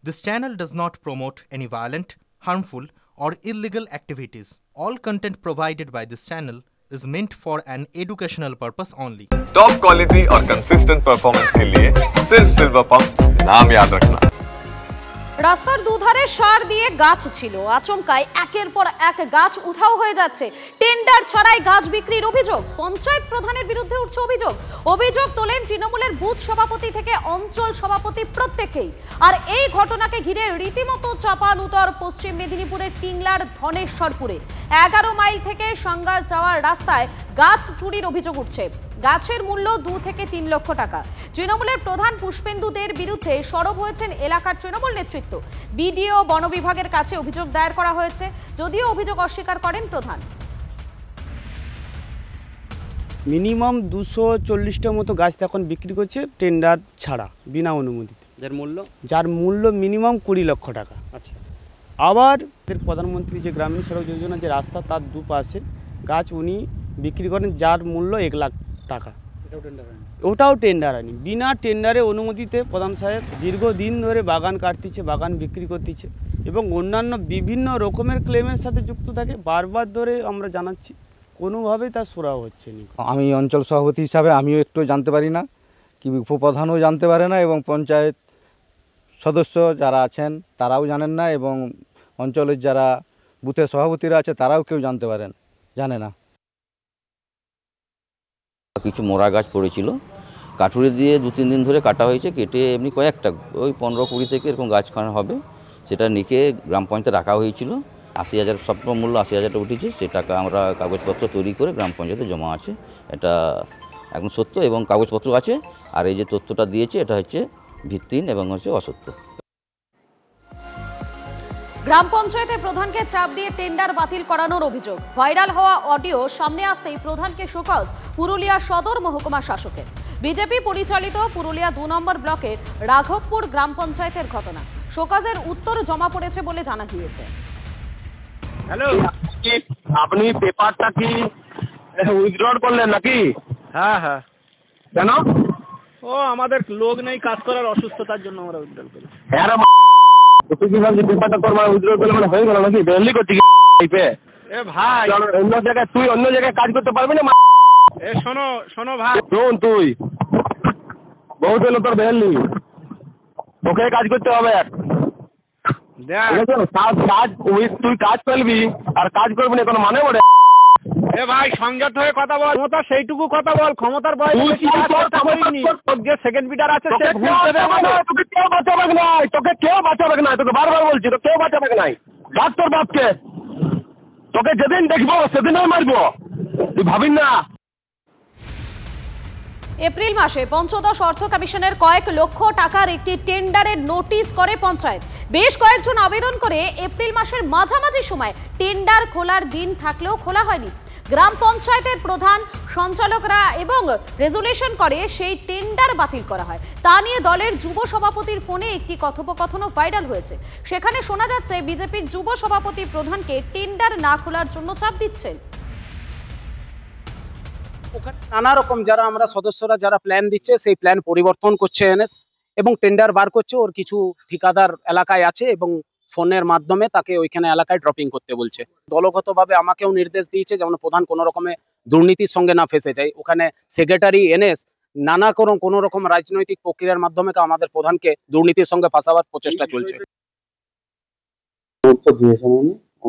This channel does not promote any violent, harmful, or illegal activities. All content provided by this channel is meant for an educational purpose only. Top quality और consistent performance के लिए सिर्फ silver pump नाम याद रखना। রাস্তার দুধারে সার দিয়ে গাছ ছিল, আচমকায় একের পর এক গাছ উধাও হয়ে যাচ্ছে। টেন্ডার ছাড়াই গাছ বিক্রির অভিযোগ, পঞ্চায়েত প্রধানের বিরুদ্ধে উঠছে অভিযোগ তোলেন তৃণমূলের বুথ সভাপতি থেকে অঞ্চল সভাপতি প্রত্যেকেই। আর এই ঘটনাকে ঘিরে রীতিমতো চাপান উত্তর পশ্চিম মেদিনীপুরের পিংলার ধনেশ্বরপুরে 11 মাইল থেকে সাঙ্গার যাওয়ার রাস্তায় গাছ চুরির অভিযোগ উঠছে। গাছের মূল্য 2 থেকে 3 লক্ষ টাকা। তৃণমূলের প্রধান পুষ্পেন্দু দের বিরুদ্ধে সরব হয়েছেন এলাকার তৃণমূল নেতৃত্ব। বিডিও বন বিভাগের কাছে অভিযোগ দায়ের করা হয়েছে, যদিও অভিযোগ অস্বীকার করেন প্রধান। মিনিমাম 240টা মতো গাছ এখন বিক্রি করছে টেন্ডার ছাড়া, বিনা অনুমতিতে। যার মূল্য মিনিমাম 20 লক্ষ টাকা। আচ্ছা, আবার প্রধানমন্ত্রী যে গ্রামীণ সড়ক যোজনা যে রাস্তা, তার দুপাশে গাছ উনি বিক্রি করেন যার মূল্য 1 লাখ টাকা। ওটাও টেন্ডার আনি, বিনা টেন্ডারে অনুমতিতে প্রধান সাহেব দীর্ঘদিন ধরে বাগান কাটতেছে, বাগান বিক্রি করতেছে এবং অন্যান্য বিভিন্ন রকমের ক্লেমের সাথে যুক্ত থাকে। বারবার ধরে আমরা জানাচ্ছি, কোনোভাবেই তার সুরাহ হচ্ছে না। আমি অঞ্চল সভাপতি হিসাবে আমিও একটু জানতে পারি না, কি উপপ্রধানও জানতে পারে না, এবং পঞ্চায়েত সদস্য যারা আছেন তারাও জানেন না, এবং অঞ্চলের যারা বুথের সভাপতিরা আছে তারাও কেউ জানে না। কিছু মোরা গাছ পড়েছিল, কাঠুরি দিয়ে 2-3 দিন ধরে কাটা হয়েছে, কেটে এমনি কয়েকটা ওই 15-20 থেকে এরকম গাছ হবে, সেটা নিকে গ্রাম পঞ্চায়েতে রাখা হয়েছিল। 80,000 স্বপ্ন মূল্য 80,000 উঠেছে, সে টাকা আমরা কাগজপত্র তৈরি করে গ্রাম পঞ্চায়েতে জমা আছে। এটা এখন সত্য এবং কাগজপত্র আছে। আর এই যে তথ্যটা দিয়েছে এটা হচ্ছে ভিত্তিহীন এবং হচ্ছে অসত্য। গ্রাম পঞ্চায়েতের প্রধানকে চাপ দিয়ে টেন্ডার বাতিল করানোর অভিযোগ। ভাইরাল হওয়া অডিও সামনে আসতেই প্রধানকে শোকজ পুরুলিয়া সদর মহকুমা শাসকের। বিজেপি পরিচালিত পুরুলিয়া 2 নম্বর ব্লকের রাঘবপুর গ্রাম পঞ্চায়েতের ঘটনা। শোকজের উত্তর জমা পড়েছে বলে জানা গিয়েছে। হ্যালো, আপনি পেপারটা কি উইথড্র করলেন নাকি? হ্যাঁ হ্যাঁ। কেন? ও আমাদের লোক নেই কাজ করার, অসুস্থতার জন্য আমরা উইথড্র করি। হ্যাঁ, তুই কি ভাবছিস পেপারটা তোর মানে উইথড্র করলে মানে হয়ে গেল নাকি? বেরলি করছি এ ভাই, তুই অন্য জায়গায় কাজ করতে পারবি না। এ শোনো ভাই, শোন, তুই বহুত হলো তোর বেরলি, তোকে কাজ করতে হবে। তুই কাজ করবি আর কাজ করবি না, কোনো মানে বলে? এ ভাই, সংযত হয়ে কথা বল, ক্ষমতা সেইটুকু কথা বল, ক্ষমতার বয়স যে সেকেন্ড বিটার আছে সে ভুল দেবে। তোকে কেউ বাঁচাবে না, তোকে বারবার বলছি, তো কেউ বাঁচাবে নাই। ডাক তোর বাপকে, তোকে যেদিন দেখবো সেদিনই মারবো, তুই ভাবিস না। এপ্রিল মাসে পঞ্চদশ অর্থ কমিশনের কয়েক লক্ষ টাকার একটি টেন্ডারের নোটিশ করে পঞ্চায়েত। বেশ কয়েকজন আবেদন করে এপ্রিল মাসের মাঝামাঝি সময় টেন্ডার খোলার দিন থাকলেও খোলা হয়নি। গ্রাম পঞ্চায়েতের প্রধান, সঞ্চালকরা এবং রেজুলেশন করে সেই টেন্ডার বাতিল করা হয়। তা নিয়ে দলের যুব সভাপতির ফোনে একটি কথোপকথনও ভাইরাল হয়েছে। সেখানে শোনা যাচ্ছে বিজেপির যুব সভাপতি প্রধানকে টেন্ডার না খোলার জন্য চাপ দিচ্ছেন। ওখানে নানা রকম যারা আমরা সদস্যরা যারা প্ল্যান দিচ্ছে, সেই প্ল্যান পরিবর্তন করছে এনএস এবং টেন্ডার বার করছে। ওর কিছু ঠিকাদার এলাকায় আছে এবং ফোনের মাধ্যমে তাকে ওইখানে এলাকায় ড্রপিং করতে বলছে। দলগতভাবে আমাকেও নির্দেশ দিয়েছে যেমন প্রধান কোনো রকমে দুর্নীতির সঙ্গে না ফেসে যায়। ওখানে সেক্রেটারি এনএস নানা কোনো রকম রাজনৈতিক প্রক্রিয়ার মাধ্যমে আমাদের প্রধানকে দুর্নীতির সঙ্গে ফাঁসাবার প্রচেষ্টা চলছে।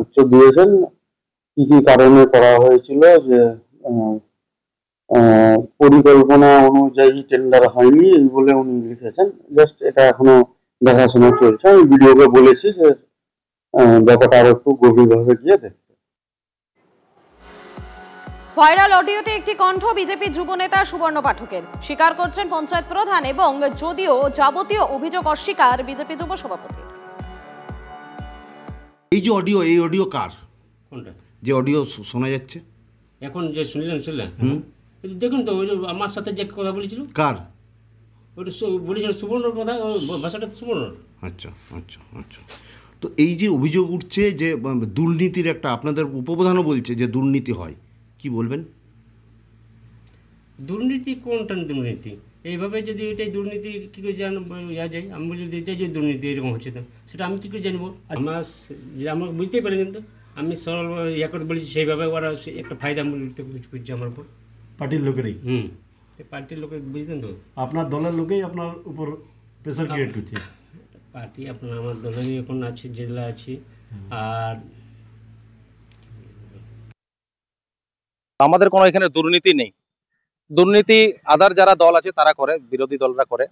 উচ্চ দিয়েছেন কি কি কারণে করা হয়েছিল, যে পরিকল্পনা অনুযায়ী টেন্ডার হয়নি এই বলে উনি লিখেছেন। জাস্ট এটা এখনো দেখাশোনা চলছে। আমি ভিডিওকে বলেছি যে ব্যাপারটা আরো একটু গভীরভাবে গিয়ে দেখতে। ভাইরাল অডিওতে একটি কণ্ঠ বিজেপি যুব নেতা সুবর্ণ পাঠকের। স্বীকার করছেন পঞ্চায়েত প্রধান, এবং যদিও যাবতীয় অভিযোগ অস্বীকার বিজেপি যুব সভাপতি। এই যে অডিও, এই অডিও কার? কোনটা? যে অডিও শোনা যাচ্ছে এখন, যে শুনলেন দেখুন তো, ওই আমার সাথে যে কথা বলেছিল। কার? ওইটা বলেছিল সুবর্ণর কথা, ভাষাটা সুবর্ণ। আচ্ছা আচ্ছা আচ্ছা। তো এই যে অভিযোগ উঠছে যে দুর্নীতির একটা, আপনাদের উপপ্রধানও বলছে যে দুর্নীতি হয়, কি বলবেন? দুর্নীতি কোনটা দুর্নীতি? এইভাবে যদি এটাই দুর্নীতি কী করে ইয়া যায়, আমি বলি যে এটাই যে দুর্নীতি এরকম হচ্ছে না, সেটা আমি কী করে জানবো? আমরা বুঝতেই পারি, কিন্তু আমি সরল ইয়া করে বলেছি, সেইভাবে ওরা একটা ফায়দা মূল্য করছে আমার উপর, পার্টির লোকেরই। পার্টির লোকে বুঝতেন তো, আপনার দলের লোকেই আপনার উপর প্রেসার ক্রিয়েট করছে। পার্টি আপনার আমার দলেরই এখন আছে, জেলা আছে। আর আমাদের কোনো এখানে দুর্নীতি নেই। দুর্নীতি আদার যারা দল আছে তারা করে, বিরোধী দলরা করে।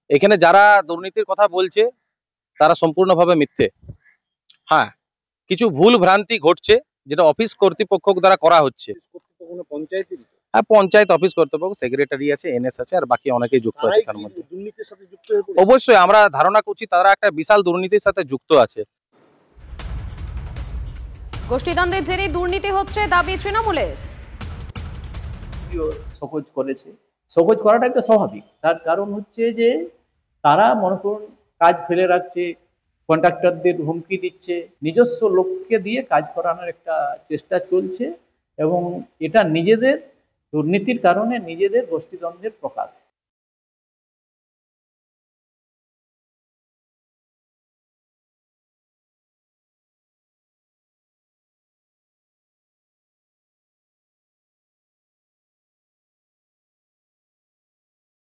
এখানে যারা দুর্নীতির কথা বলছে তারা সম্পূর্ণভাবে মিথ্যে। হ্যাঁ, কিছু ভুল ভ্রান্তি ঘটছে যেটা অফিস কর্তৃপক্ষ দ্বারা করা হচ্ছে। হ্যাঁ, পঞ্চায়েত অফিস কর্তৃপক্ষ, সেক্রেটারি আছে, এনএস আছে, আর বাকি অনেকেই যুক্ত আছে তার মধ্যে। অবশ্যই আমরা ধারণা করছি তারা একটা বিশাল দুর্নীতির সাথে যুক্ত আছে। গোষ্ঠীদ্বন্দ্বের জেরে দুর্নীতি হচ্ছে দাবি তৃণমূলের। সকোজ করেছে, সকোজ করাটাই তো স্বাভাবিক। তার কারণ হচ্ছে যে তারা মনে করুন কাজ ফেলে রাখছে, কন্ট্রাক্টরদের হুমকি দিচ্ছে, নিজস্ব লোককে দিয়ে কাজ করানোর একটা চেষ্টা চলছে, এবং এটা নিজেদের দুর্নীতির কারণে নিজেদের গোষ্ঠীদ্বন্দ্বের প্রকাশ।